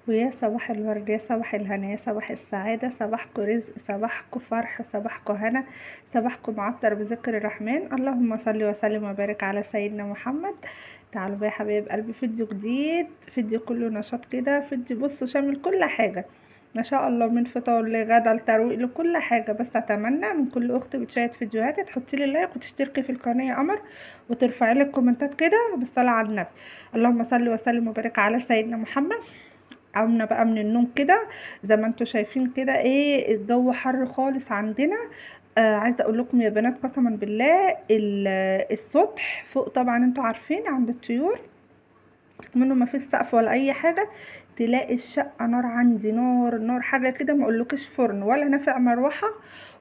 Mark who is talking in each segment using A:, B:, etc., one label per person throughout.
A: ويا صباح الورد، يا صباح الهنا، يا صباح السعادة، صباحكم رزق، صباحكم فرح، صباحكم هنا، صباحكم معطر بذكر الرحمن. اللهم صل وسلم وبارك على سيدنا محمد. تعالوا بقى يا حبايب قلبي، فيديو جديد، فيديو كله نشاط كده، فيديو بصوا شامل كل حاجة ما شاء الله، من فطار لغدا لترويق لكل حاجة. بس اتمنى من كل اخت بتشاهد فيديوهاتي تحطي لي لايك وتشتركي في القناة يا قمر، وترفعي لي الكومنتات كده بالصلاة على النبي. اللهم صل وسلم وبارك على سيدنا محمد. قمنا بقى من النوم كده، زي ما انتوا شايفين كده، ايه الجو حر خالص عندنا. عايزه اقول لكم يا بنات، قسما بالله السطح فوق طبعا انتوا عارفين عند الطيور منه ما فيش سقف ولا اي حاجه، تلاقي الشقه نار، عندي نار نار، حاجه كده ما اقولكش، فرن ولا نافع مروحه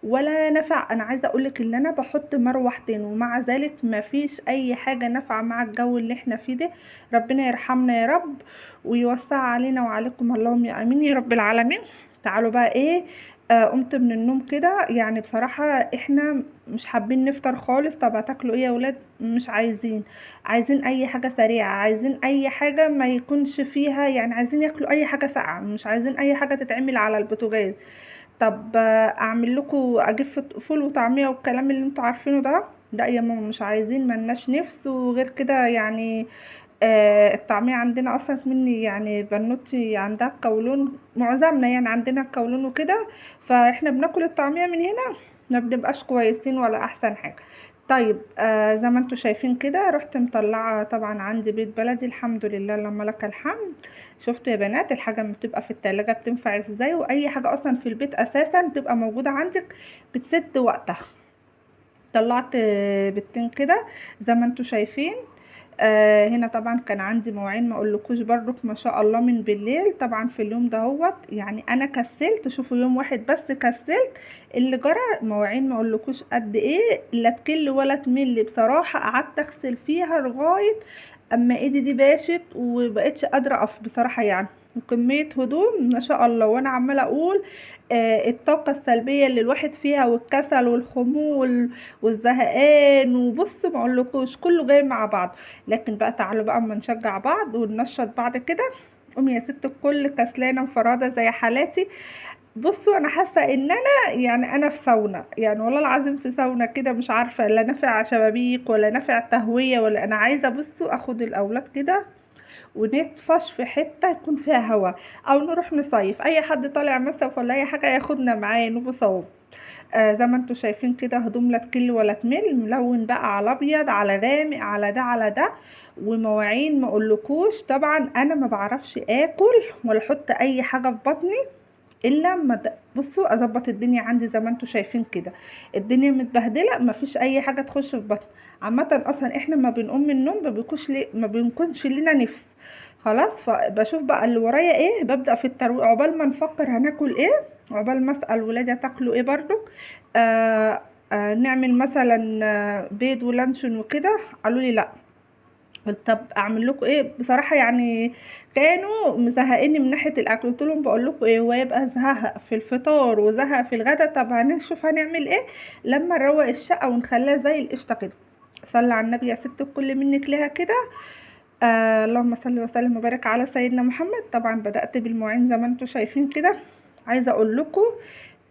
A: ولا نافع. انا عايزه اقولك ان انا بحط مروحتين ومع ذلك ما فيش اي حاجه نافعه مع الجو اللي احنا فيه ده. ربنا يرحمنا يا رب ويوسع علينا وعليكم، اللهم يا امين يا رب العالمين. تعالوا بقى ايه، قمت من النوم كده، يعني بصراحة احنا مش حابين نفطر خالص. طب هتاكلوا ايه يا ولاد؟ مش عايزين اي حاجة سريعة، عايزين اي حاجة ما يكونش فيها، يعني عايزين ياكلوا اي حاجة ساقعة، مش عايزين اي حاجة تتعمل على البوتاجاز. طب اعمل لكم، اجيب فول وطعمية والكلام اللي انتوا عارفينه ده؟ لا يا ماما مش عايزين، ملناش نفس وغير كده يعني. الطعمية عندنا اصلا مني، يعني بنوتي عندها قولون، معظمنا يعني عندنا قولون وكده، فاحنا بناكل الطعمية من هنا ما بنبقاش كويسين ولا احسن حاجة. طيب زي ما انتوا شايفين كده، رحت مطلعه طبعا عندي بيت بلدي، الحمد لله اللهم لك الحمد. شفتوا يا بنات الحاجه لما بتبقى في التلاجة بتنفع ازاي، واي حاجه اصلا في البيت اساسا تبقى موجوده عندك بتسد وقتها. طلعت بيضتين كده زي ما انتوا شايفين. هنا طبعا كان عندي مواعين ما اقولكوش برضك ما شاء الله من بالليل، طبعا في اليوم دهوت يعني انا كسلت، شوفوا يوم واحد بس كسلت اللي جرى. مواعين ما اقولكوش قد ايه، لا تكل ولا تمل بصراحة، قعدت اغسل فيها لغاية اما ايدي دي باشت وبقتش قادرة اقف بصراحة يعني. وكمية هدوم ما شاء الله، وانا عمالة اقول الطاقة السلبية اللي الواحد فيها والكسل والخمول والزهقان، وبص ما اقولكوش كله جاي مع بعض. لكن بقى تعالوا بقى اما نشجع بعض وننشط بعض كده. قومي يا ست الكل كسلانه مفرده زي حالاتي. بصوا انا حاسه ان انا يعني انا في ساونا، يعني والله العظيم في ساونا كده، مش عارفه لا نافع شبابيك ولا نافع تهويه، ولا انا عايزه بصوا اخد الاولاد كده ونطفش في حته يكون فيها هوا، او نروح نصيف، اي حد طالع مصيف ولا اي حاجه ياخدنا معاه نبصوا. زي ما انتوا شايفين كده، هدوم لا تقل ولا تمل، ملون بقى على ابيض على غامق على ده على ده. ومواعين ما اقولكوش، طبعا انا ما بعرفش اكل ولا احط اي حاجه في بطني الا لما بصوا اظبط الدنيا عندي زي ما انتوا شايفين كده. الدنيا متبهدله، ما فيش اي حاجه تخش في بطني. عامه اصلا احنا ما بنقوم من النوم ما بنكونش لنا نفس. خلاص، فبشوف بقى اللي ورايا ايه، ببدأ في الترويق عقبال ما نفكر هناكل ايه، عقبال ما اسأل ولادي هتاكلوا ايه برضو. نعمل مثلا بيض ولانشون وكده. قالوا لي لا. قلت طب اعمل لكم ايه بصراحه يعني، كانوا مزهقيني من ناحيه الاكل. قلت لهم بقول لكم ايه، ويبقى زهق في الفطار وزهق في الغدا، طب هنشوف هنعمل ايه لما نروق الشقه ونخليها زي القشطه كده. صلي على النبي يا ست الكل منك ليها كده. اللهم صل وسلم وبارك على سيدنا محمد. طبعا بدأت بالمواعين زي ما انتم شايفين كده. عايزه اقول لكم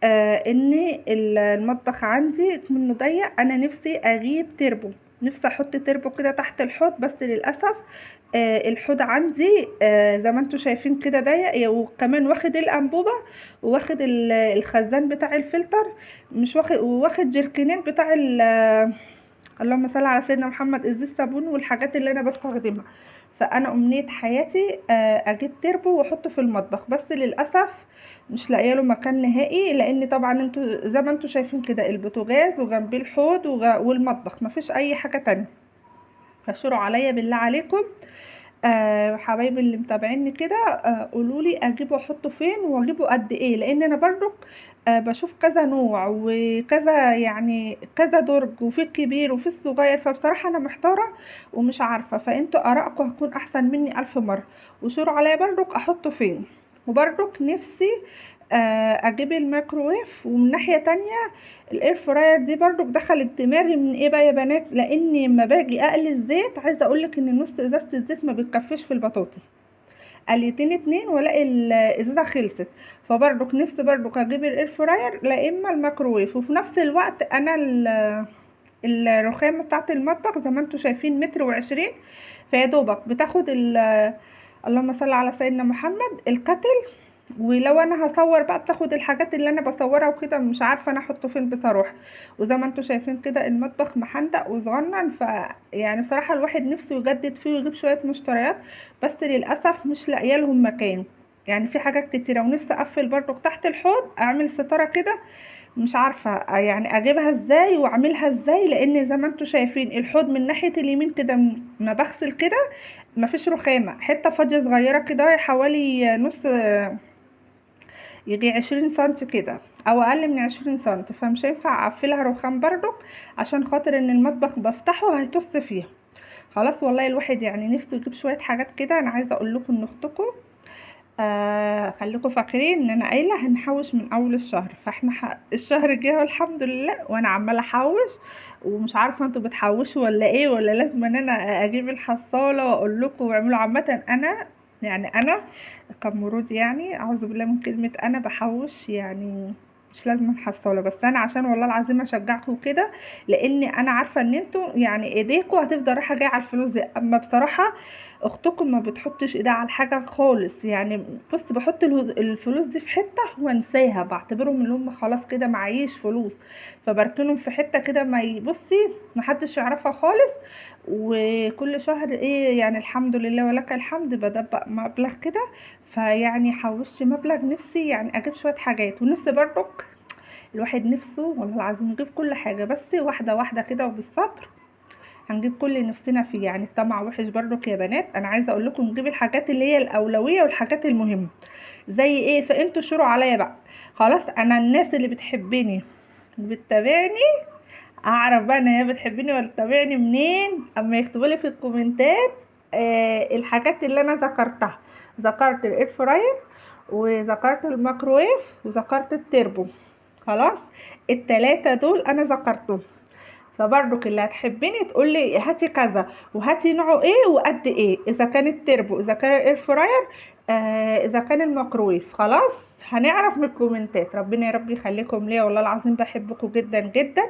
A: ان المطبخ عندي منه ضيق، انا نفسي اجيب تربو، نفسي احط تربو كده تحت الحوض، بس للاسف الحوض عندي زي ما انتم شايفين كده ضيق، وكمان واخد الانبوبه وواخد الخزان بتاع الفلتر، مش واخد، وواخد جركنين بتاع اللهم صل على سيدنا محمد ازاز الصابون والحاجات اللي انا بستخدمها. فانا امنيه حياتي اجيب تربو واحطه في المطبخ، بس للاسف مش لاقيه له مكان نهائي، لان طبعا انتوا زي ما انتوا شايفين كده البوتاجاز وجنبيه الحوض والمطبخ، مفيش اي حاجه تانية. فشوروا عليا بالله عليكم حبايبي اللي متابعيني كده، قولوا لي اجيبه احطه فين واجيبه قد ايه، لان انا برضو بشوف كذا نوع وكذا يعني كذا درج، وفي الكبير وفي الصغير، فبصراحة انا محتارة ومش عارفة، فانتوا ارائكم هتكون احسن مني الف مرة. وشوروا عليا برضو احطه فين. وبرضك نفسي اجيب الميكروويف، ومن ناحية تانية الاير فراير دي برضو دخلت دماغي من ايه بقى يا بنات، لاني لما باجي اقلي الزيت، عايزه اقولك ان نص ازازه الزيت ما بتكفيش في البطاطس. قليتين اتنين والاقي الازازه خلصت. فبرضك نفسي برضك اجيب الاير فراير لا اما الميكروويف. وفي نفس الوقت انا الرخامه بتاعه المطبخ زي ما انتم شايفين متر وعشرين، فيا دوبك بتاخد اللهم صل على سيدنا محمد الكتل. ولو انا هصور بقى بتاخد الحاجات اللي انا بصورها وكده، مش عارفه انا احطه فين بصراحه. وزي ما انتم شايفين كده المطبخ محندق وصغنن، يعني بصراحه الواحد نفسه يجدد فيه ويجيب شويه مشتريات، بس للاسف مش لاقيه لهم مكان. يعني في حاجات كتيره، ونفسي اقفل برضو تحت الحوض، اعمل ستاره كده، مش عارفه يعني اجيبها ازاي واعملها ازاي، لان زي ما انتم شايفين الحوض من ناحيه اليمين كده ما بغسل كده مفيش رخامه، حته فاضيه صغيره كده حوالي نص، يجي 20 سنتي كده او اقل من 20 سنتي، فمش هينفع اقفلها رخام برضو عشان خاطر ان المطبخ بفتحه هيطص فيها. خلاص والله الواحد يعني نفسه يجيب شويه حاجات كده. انا عايزه اقول لكم ان اختكم خليكم فاكرين ان انا قايله هنحوش من اول الشهر، فاحنا الشهر جه والحمد لله، وانا عماله احوش. ومش عارفه انتوا بتحوشوا ولا ايه، ولا لازم ان انا اجيب الحصاله واقول لكم واعملوا. عامه انا يعني انا كمرود، يعني اعوذ بالله من كلمه انا بحوش، يعني مش لازم حصاله، بس انا عشان والله العظيم اشجعكم كده، لان انا عارفه ان انتوا يعني ايديكم هتفضل رايحه جايه على الفلوس دي. اما بصراحه اختكم ما بتحطش ايدها على حاجه خالص. يعني بص بحط الفلوس دي في حته وانساها، بعتبرهم ان هم خلاص كده معيش فلوس، فبركنهم في حته كده ما بصي ما حدش يعرفها خالص. وكل شهر ايه يعني الحمد لله ولك الحمد بدبق مبلغ كده. فيعني حوشت مبلغ، نفسي يعني اجيب شويه حاجات، ونفسي برضك الواحد نفسه والله العظيم يجيب كل حاجه، بس واحده واحده كده وبالصبر هنجيب كل اللي نفسنا فيه. يعني الطمع وحش برضك يا بنات. انا عايزه اقول لكم نجيب الحاجات اللي هي الاولويه والحاجات المهمه. زي ايه؟ فانتوا شوروا عليا بقى. خلاص انا الناس اللي بتحبني وبتتابعني اعرف بقى ان هي بتحبني ولا بتتابعني منين، اما يكتبوا لي في الكومنتات الحاجات اللي انا ذكرتها. ذكرت الاير فراير، وذكرت الميكرويف، وذكرت التربو. خلاص التلاتة دول انا ذكرتهم. فبرضك اللي هتحبني تقول لي هاتي كذا وهاتي نوعه ايه وقد ايه، اذا كان التربو، اذا كان الاير فراير، اذا كان الميكرويف. خلاص هنعرف من الكومنتات. ربنا يا رب يخليكم ليا، والله العظيم بحبكم جدا جدا،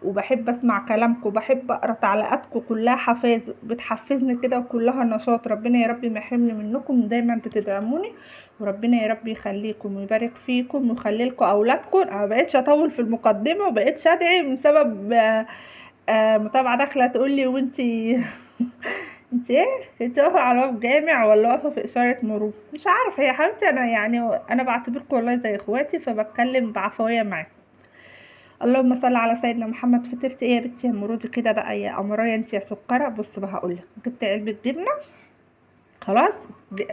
A: وبحب اسمع كلامكم، بحب اقرا تعليقاتكم كلها بتحفزني كده وكلها نشاط. ربنا يا رب ما يحرمني منكم، دايما بتدعموني، وربنا يا رب يخليكم ويبارك فيكم ويخلي لكم اولادكم. انا ما بقتش اطول في المقدمه وبقيتش ادعي من سبب متابعه داخله تقول لي وانتي انت ايه، انت واقفه على باب جامع ولا واقفه في اشاره مرور؟ مش عارفه يا حبيبتي، انا يعني انا بعتبركم والله زي اخواتي، فبتكلم بعفويه معاكم. اللهم صل على سيدنا محمد. فطرتي ايه يا بنتي يا مرودي كده بقى يا قمرايه انت يا سكره؟ بص بقى هقولك، جبت علبه جبنه. خلاص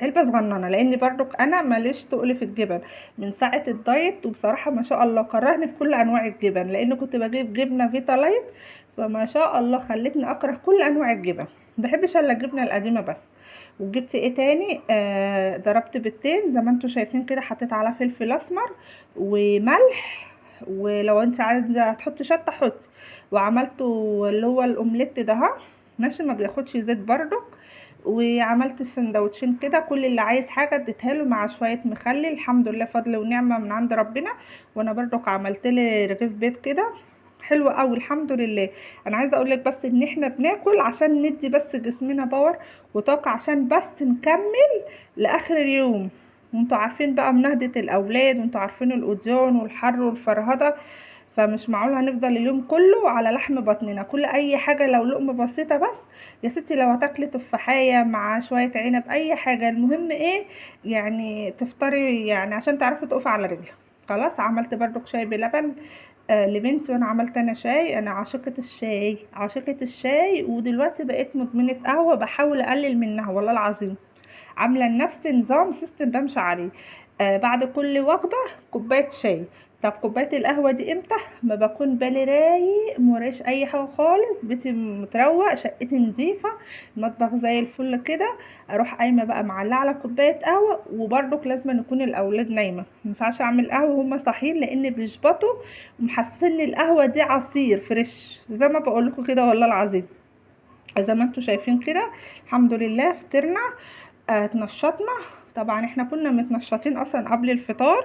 A: علبه صغننه، لان برضك انا ماليش تقل في الجبن من ساعه الدايت، وبصراحه ما شاء الله كرهني في كل انواع الجبن، لان كنت بجيب جبنه فيتا لايت، فما شاء الله خلتني اكره كل انواع الجبن، ما بحبش الا الجبنه القديمه بس. وجبت ايه تاني؟ ضربت بيضتين زي ما انتم شايفين كده، حطيت على فلفل اسمر وملح، ولو انت عايزه تحطي شطه حطي. وعملته اللي هو الاومليت ده ماشي، ما بياخدش زيت برضك. وعملت السندوتشين كده، كل اللي عايز حاجه اديتها له مع شويه مخلل، الحمد لله فضل ونعمه من عند ربنا. وانا برضك عملت لي رغيف بيض كده حلو قوي الحمد لله. انا عايزه اقول لك بس ان احنا بناكل عشان ندي بس جسمنا باور وطاقه، عشان بس نكمل لاخر اليوم. وانتوا عارفين بقى منهدة الاولاد، وانتوا عارفين الاوديون والحر والفرهده، فمش معقول هنفضل اليوم كله على لحم بطننا. كل اي حاجه لو لقمه بسيطه بس يا ستي، لو هتاكلي تفاحيه مع شويه عنب اي حاجه، المهم ايه يعني تفطري يعني عشان تعرفي تقفي على رجلك. خلاص عملت برضك شاي بلبن لبنتي، وانا عملت انا شاي. انا عاشقة الشاي، عاشقة الشاي، ودلوقتي بقيت مدمنة قهوة، بحاول اقلل منها والله العظيم. عاملة لنفسي نظام سيستم بمشي عليه. بعد كل وجبة كوباية شاي. طب كوباية القهوة دي امتى؟ ما بكون بالي رايق، موريش اي حاجة خالص، بيتي متروق، شقتي نظيفة، المطبخ زي الفل كده، اروح قايمة بقى معلقة على كوباية قهوة. وبرضك لازم يكون الاولاد نايمة، مينفعش اعمل قهوة وهم صاحيين لان بيشبطوا ومحسسني القهوة دي عصير فريش زي ما بقول لكم كده والله العظيم. زي ما انتم شايفين كده الحمد لله فطرنا، اتنشطنا، طبعا احنا كنا متنشطين اصلا قبل الفطار.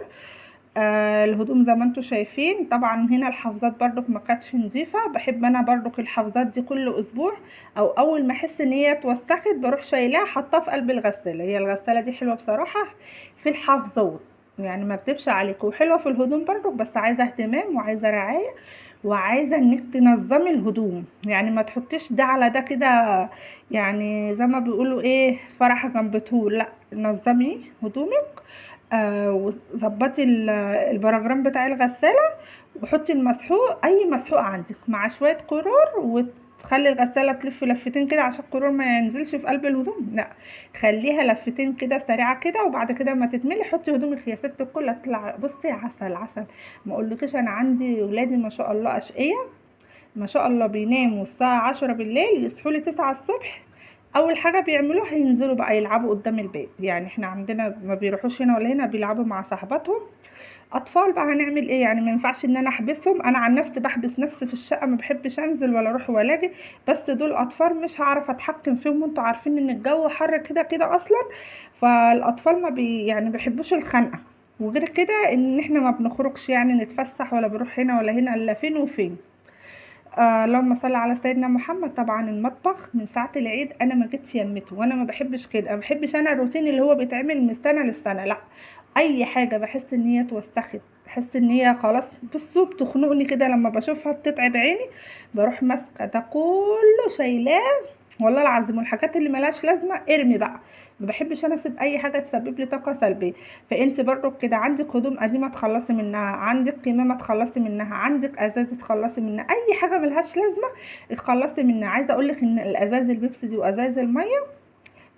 A: الهدوم زي ما انتوا شايفين. طبعا هنا الحفاظات برضك ما كانتش نظيفه. بحب انا برضك الحفاظات دي كل اسبوع او اول ما احس ان هي اتوسخت بروح شايلاها حطها في قلب الغساله. هي الغساله دي حلوه بصراحه في الحفاظات، يعني ما اكدبش عليكم، وحلوه في الهدوم برضك، بس عايزه اهتمام وعايزه رعايه وعايزه انك تنظمي الهدوم. يعني ما تحطيش ده على ده كده، يعني زي ما بيقولوا ايه، فرحه جنب طول. لا، نظمي هدومك. وظبطي البراجرام بتاع الغسالة، وحطي المسحوق، اي مسحوق عندك مع شوية قرار، وتخلي الغسالة تلف لفتين كده عشان القرار ما ينزلش في قلب الهدوم. لا، خليها لفتين كده سريعة كده، وبعد كده ما تتملي حطي هدومك يا ست الكل هتطلع بصي عسل عسل. ما اقولكيش، انا عندي ولادي ما شاء الله اشقية، ما شاء الله بيناموا الساعة 10 بالليل يصحوا لي 9 الصبح. اول حاجه بيعملوها ينزلوا بقى يلعبوا قدام البيت. يعني احنا عندنا ما بيروحوش هنا ولا هنا، بيلعبوا مع صاحباتهم. اطفال بقى، هنعمل ايه يعني؟ ما ينفعش ان انا احبسهم. انا عن نفسي بحبس نفسي في الشقه، ما بحبش انزل ولا اروح ولا اجي. بس دول اطفال مش هعرف اتحكم فيهم، وانتوا عارفين ان الجو حر كده كده اصلا. فالاطفال ما يعني بيحبوش الخنقه. وغير كده ان احنا ما بنخرجش يعني نتفسح ولا بنروح هنا ولا هنا الا فين وفين. اللهم صل على سيدنا محمد. طبعا المطبخ من ساعه العيد انا ما جيتش يمته، وانا ما بحبش كده. ما بحبش انا الروتين اللي هو بيتعمل من سنه للسنه. لا، اي حاجه بحس ان هي اتوسخت، بحس ان هي خلاص، بصوا بتخنقني كده لما بشوفها بتتعب عيني، بروح ماسكه ده كله شايلاه والله العظيم. والحاجات اللي ملهاش لازمه ارمي بقى. ما بحبش انا اسيب اي حاجه تسبب لي طاقه سلبيه. فانت برضو كده عندك هدوم قديمه تخلصي منها، عندك كمامه تخلصي منها، عندك ازاز تخلصي منها، اي حاجه ملهاش لازمه اتخلصي منها. عايزه اقولك ان الازاز البيبسي دي وازاز الميه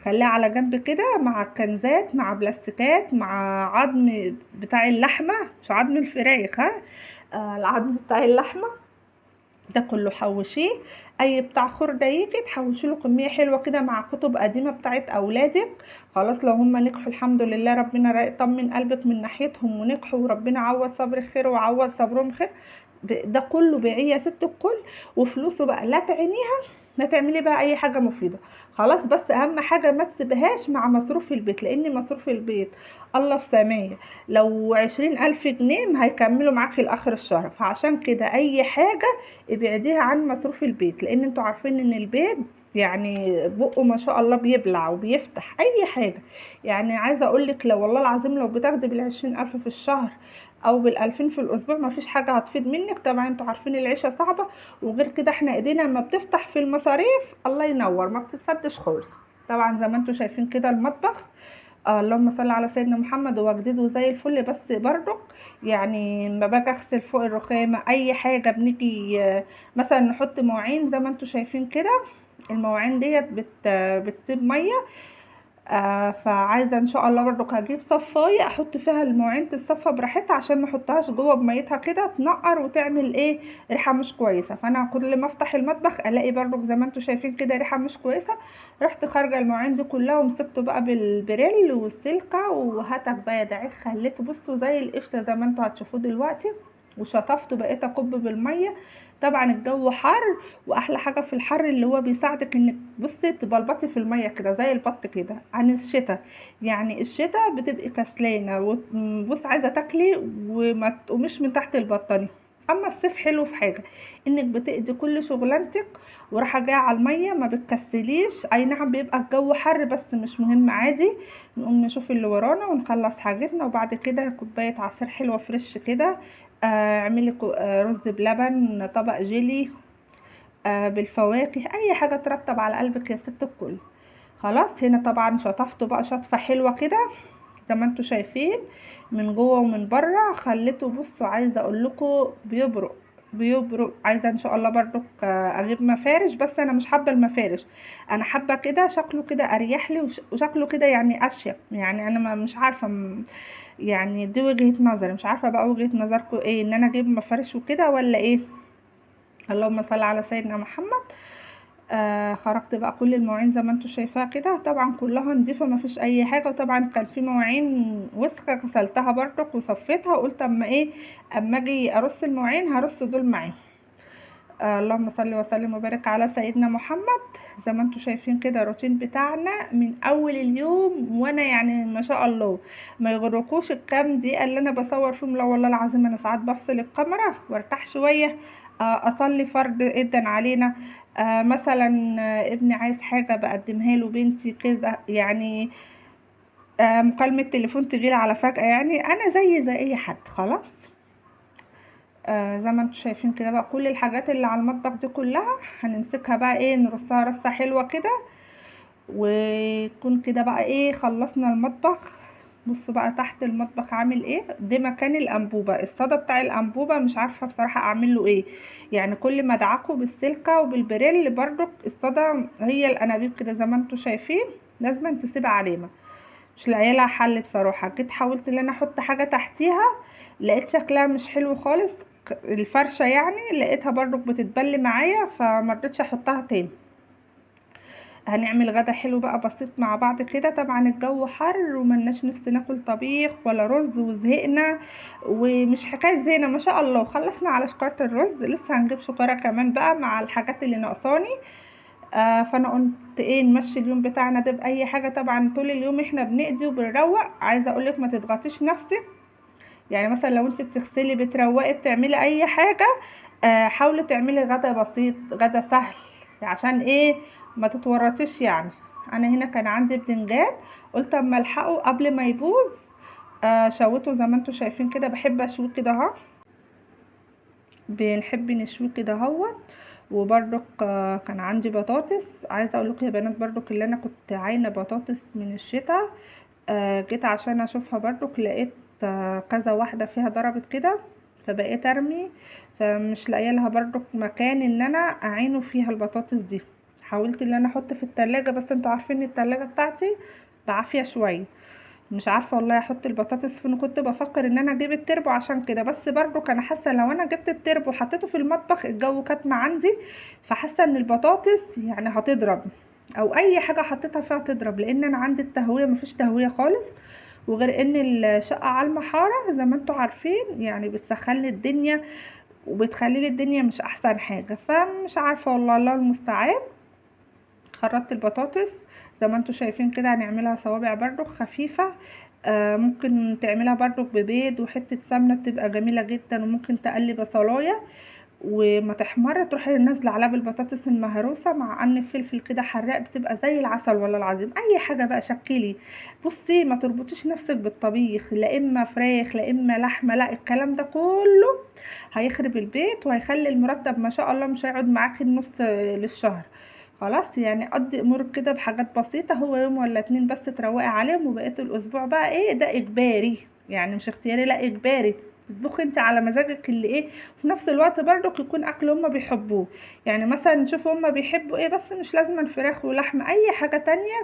A: خليها على جنب كده، مع كنزات، مع بلاستيكات، مع عظم بتاع اللحمه، مش عظم الفراخ، ها، العظم بتاع اللحمه ده كله حوشيه. اي بتاع خردة يجي تحوشي له كميه حلوه كده مع كتب قديمه بتاعت اولادك. خلاص لو هم نجحوا الحمد لله، ربنا طمن قلبك من ناحيتهم ونجحوا، وربنا عوض صبر خير وعوض صبرهم خير. ده كله بيعيه يا ست الكل. وفلوسه بقى لا تعينيها، لا تعملي بقى اي حاجه مفيده. خلاص، بس اهم حاجه ما تسيبهاش مع مصروف البيت، لان مصروف البيت الله في سماه. لو 20,000 جنيه ما هيكملوا معاكي لاخر الشهر. فعشان كده اي حاجه ابعديها عن مصروف البيت، لان انتوا عارفين ان البيت يعني بقه ما شاء الله بيبلع وبيفتح اي حاجه. يعني عايزه اقولك، لو والله العظيم لو بتاخدي بال20,000 في الشهر او بال2000 في الاسبوع، ما فيش حاجه هتفيد منك. طبعا انتوا عارفين العيشه صعبه، وغير كده احنا ايدينا لما بتفتح في المصاريف الله ينور ما بتتسدش خالص. طبعا زي ما انتوا شايفين كده المطبخ، اللهم صل على سيدنا محمد، هو جديد وزي الفل. بس برضك يعني لما باجي اغسل فوق الرخامه اي حاجه بنيجي مثلا نحط مواعين زي ما انتوا شايفين كده. المواعين ديت بتسيب ميه. فعايزه ان شاء الله برضك هجيب صفايه احط فيها المواعين تتصفى براحتها، عشان ما احطهاش جوه بميتها كده تنقر وتعمل ايه، ريحه مش كويسه. فانا كل ما افتح المطبخ الاقي برضك زي ما انتوا شايفين كده ريحه مش كويسه، رحت خارجه المواعين دي كلها ومسكته بقى بالبريل والسلكه، وهتك بقى يا دعيك خليته بصوا زي القشطه زي ما انتوا هتشوفوه دلوقتي. وشطفته بقيت اكب بالميه. طبعا الجو حر، واحلى حاجه في الحر اللي هو بيساعدك انك بصي تبلبطي في الميه كده زي البط كده، عن الشتاء. يعني الشتاء بتبقي كسلانه وبص عايزه تاكلي وما تقوميش من تحت البطانيه. اما الصيف حلو في حاجه، انك بتقضي كل شغلانتك وراحه جايه على الميه، ما بتكسليش. اي نعم بيبقى الجو حر بس مش مهم عادي. نقوم نشوف اللي ورانا ونخلص حاجتنا، وبعد كده كوبايه عصير حلوه فريش كده. اعملي رز بلبن، طبق جيلي، بالفواكه، اي حاجه ترطب على قلبك يا ست الكل. خلاص هنا طبعا شطفته بقى شطفه حلوه كده زي ما انتوا شايفين، من جوه ومن بره. خليته بصوا عايزه اقول لكم بيبرق بيبرق. عايزه ان شاء الله برضك اجيب مفارش، بس انا مش حابه المفارش. انا حابه كده شكله كده اريح لي، وشكله كده يعني اشيك. يعني انا ما مش عارفه يعني دي وجهة نظري، مش عارفه بقى وجهة نظركم ايه، ان انا اجيب مفارش وكده ولا ايه. اللهم صل على سيدنا محمد. خرجت بقى كل المواعين زي ما انتوا شايفاها كده، طبعا كلها نظيفه ما فيش اي حاجه. وطبعا كان في مواعين وسخه غسلتها برضك وصفيتها، وقلت اما ايه، اما اجي ارص المواعين هرص دول معاهم. اللهم صل وسلم وبارك على سيدنا محمد. زي ما انتم شايفين كده الروتين بتاعنا من اول اليوم، وانا يعني ما شاء الله ما يغركوش الكام دقيقه اللي انا بصور فيهم، لا والله العظيم انا ساعات بفصل الكاميرا وارتاح شويه، اصلي فرض اذن علينا، مثلا ابني عايز حاجه بقدمها له، بنتي كده يعني، مكالمه تليفون تجيلي على فجاه، يعني انا زي اي حد خلاص. زي ما انتم شايفين كده بقى كل الحاجات اللي على المطبخ دي كلها هنمسكها بقى ايه، نرصها رصة حلوة كده، ويكون كده بقى ايه خلصنا المطبخ. بصوا بقى تحت المطبخ عامل ايه، ده مكان الانبوبة، الصدى بتاع الانبوبة مش عارفة بصراحة اعمل له ايه، يعني كل ما ادعكه بالسلكة وبالبريل برضو الصدى، هي الانابيب كده زي ما انتم شايفين لازم تسيب علامة، مش لاقيه لها حل بصراحه. جيت حاولت ان انا احط حاجه تحتيها، لقيت شكلها مش حلو خالص، الفرشه يعني لقيتها برضو بتتبل معايا، فمرضتش احطها تاني. هنعمل غدا حلو بقى بسيط مع بعض كده، طبعا الجو حر وملناش نفس ناكل طبيخ ولا رز وزهقنا، ومش حكايه زهقنا ما شاء الله، خلصنا على شكاره الرز، لسه هنجيب شكاره كمان بقى مع الحاجات اللي ناقصاني. فانا قلت ايه نمشي اليوم بتاعنا ده باي حاجه. طبعا طول اليوم احنا بنقضي وبنروق، عايزه اقولك ما تضغطيش نفسك، يعني مثلا لو انت بتغسلي بتروقي بتعملي اي حاجه، حاولي تعملي غدا بسيط، غدا سهل، عشان ايه ما تتورطيش يعني. انا هنا كان عندي بدنجان، قلت اما الحقه قبل ما يبوظ، شويته زي ما انتم شايفين كده، بحب اشويه كده اهو، بنحب نشويه كده اهوت. وبرضك كان عندي بطاطس، عايزه اقول لكم يا بنات برضك اللي انا كنت عاينه بطاطس من الشتاء، جيت عشان اشوفها برضك لقيت كذا واحده فيها ضربت كده، فبقيت ارمي، فمش لاقيه لها برضك مكان ان انا اعينه فيها البطاطس دي. حاولت ان انا احط في التلاجة، بس انتوا عارفين التلاجة بتاعتي بعافيه شويه، مش عارفه والله احط البطاطس فين. كنت بفكر ان انا اجيب التربو عشان كده، بس برضو كان حاسه لو انا جبت التربو وحطيته في المطبخ الجو كاتمه عندي، فحاسه ان البطاطس يعني هتضرب، او اي حاجه حطيتها فيها تضرب، لان انا عندي التهويه مفيش تهويه خالص، وغير ان الشقه على المحاره زي ما انتوا عارفين يعني بتسخن لي الدنيا، وبتخلي لي الدنيا مش احسن حاجه، فمش عارفه والله الله المستعان. خرطت البطاطس زي ما انتوا شايفين كده، هنعملها صوابع برضو خفيفة، ممكن تعملها برضو ببيض وحتة سمنة بتبقى جميلة جدا، وممكن تقلي بصلاية وما تحمر تروحي نازله عليها بالبطاطس المهروسه مع قرن فلفل كده حراق، بتبقى زي العسل والله العظيم. اي حاجه بقى شكلي، بصي ما تربطيش نفسك بالطبيخ، لا اما فراخ لا اما لحمه، لا الكلام ده كله هيخرب البيت وهيخلي المرتب ما شاء الله مش هيقعد معاكي النص للشهر. خلاص يعني قضي امورك كده بحاجات بسيطه، هو يوم ولا اتنين بس تروقي عليهم، وبقيت الاسبوع بقى ايه ده اجباري، يعني مش اختياري لا اجباري، تطبخي انت على مزاجك اللي ايه، في نفس الوقت برضك يكون اكل هما بيحبوه، يعني مثلا نشوف هما بيحبوا ايه، بس مش لازم فراخ ولحم، اي حاجه تانية،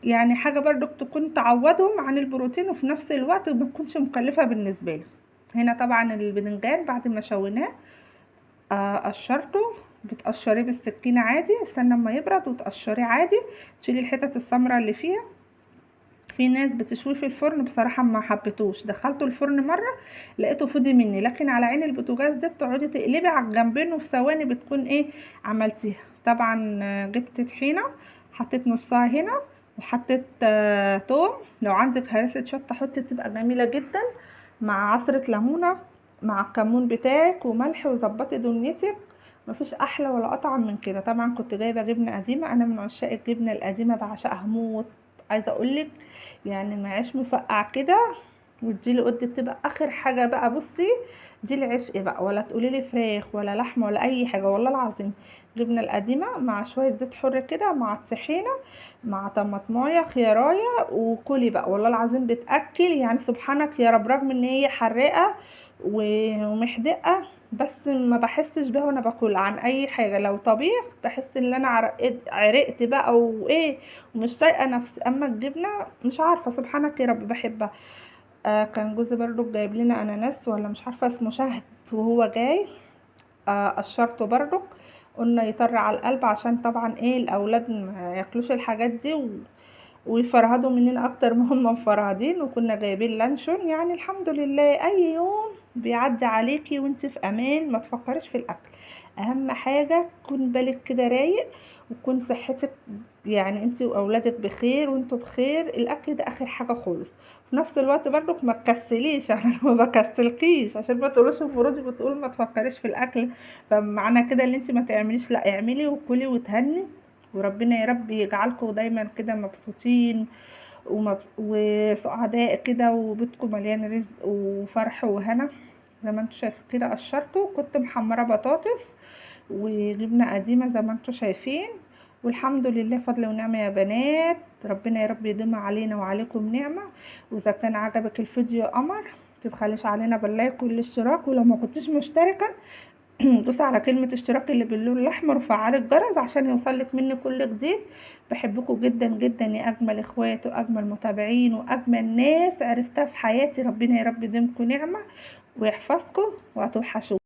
A: يعني حاجه برضك تكون تعوضهم عن البروتين، وفي نفس الوقت ما تكونش مكلفه بالنسبه لي. هنا طبعا الباذنجان بعد ما شويناه قشرته، بتقشريه بالسكينه عادي، استنى اما يبرد وتقشريه عادي، تشيلي الحتت السمراء اللي فيها. في ناس بتشويه في الفرن، بصراحه ما حبيتوش، دخلته الفرن مره لقيته فضي مني، لكن على عين البوتاجاز ده بتقعدي تقلبي على الجنبين وفي ثواني بتكون ايه عملتيها. طبعا جبت طحينه، حطيت نصها هنا، وحطيت توم، لو عندك هرسه شطه حطي بتبقى جميله جدا، مع عصره ليمونه، مع الكمون بتاعك وملح، وظبطي دنيتك، مفيش احلى ولا اطعم من كده. طبعا كنت جايبه جبنه قديمه، انا من عشاق الجبنه القديمه بعشقها موت، عايزه اقولك يعني معيش مفقع كده، وتجيلي قد بتبقى اخر حاجه بقى. بصي دي العشق بقى، ولا تقولي لي فراخ ولا لحمه ولا اي حاجه والله العظيم، جبنه القديمه مع شويه زيت حر كده مع الطحينه مع طماطمايه خيارايه، وكلي بقى والله العظيم بتاكل يعني سبحانك يا رب، رغم ان هي حراقه ومحدقه، بس ما بحسش بيها وانا باكل عن اي حاجه. لو طبيخ بحس ان انا عرقت بقى وايه، ومش طايقه نفسي، اما الجبنه مش عارفه سبحانك يا رب بحبها. كان جوزي برضو جايب لنا اناناس ولا مش عارفه اسمه شهد، وهو جاي قشرته برضو، قلنا يطر على القلب، عشان طبعا ايه الاولاد ما ياكلوش الحاجات دي ويفرهدوا مننا اكتر ما هم مفرهدين، وكنا جايبين لانشون، يعني الحمد لله اي يوم بيعدي عليكي وانت في امان، ما تفكريش في الاكل. اهم حاجه تكون بالك كده رايق، وتكون صحتك يعني انت واولادك بخير وانتوا بخير. الاكل ده اخر حاجه خالص. في نفس الوقت برضك ما تكسليش انا ما بكسلكيش عشان ما تقولوش المفروض بتقول ما تفكريش في الاكل، فمعنى كده ان انت ما تعمليش، لا اعملي وكلي وتهني. وربنا يا رب يجعلكم دايما كده مبسوطين وسعداء كده، وبيتكم مليان رزق وفرح وهنا. زي ما انتوا شايفين كده قشرته، كنت محمره بطاطس وجبنه قديمه زي ما انتوا شايفين. والحمد لله فضل ونعمه يا بنات. ربنا يا رب يديم علينا وعليكم نعمه. واذا كان عجبك الفيديو يا قمر متبخليش علينا باللايك والاشتراك، ولو ما كنتش مشتركه دوس على كلمة اشتراك اللي باللون الأحمر وفعل الجرس عشان يوصلك مني كل جديد. بحبكم جدا جدا يا أجمل إخوات وأجمل متابعين وأجمل ناس عرفتها في حياتي. ربنا يا رب يديمكم نعمة ويحفظكم وهتوحشوني.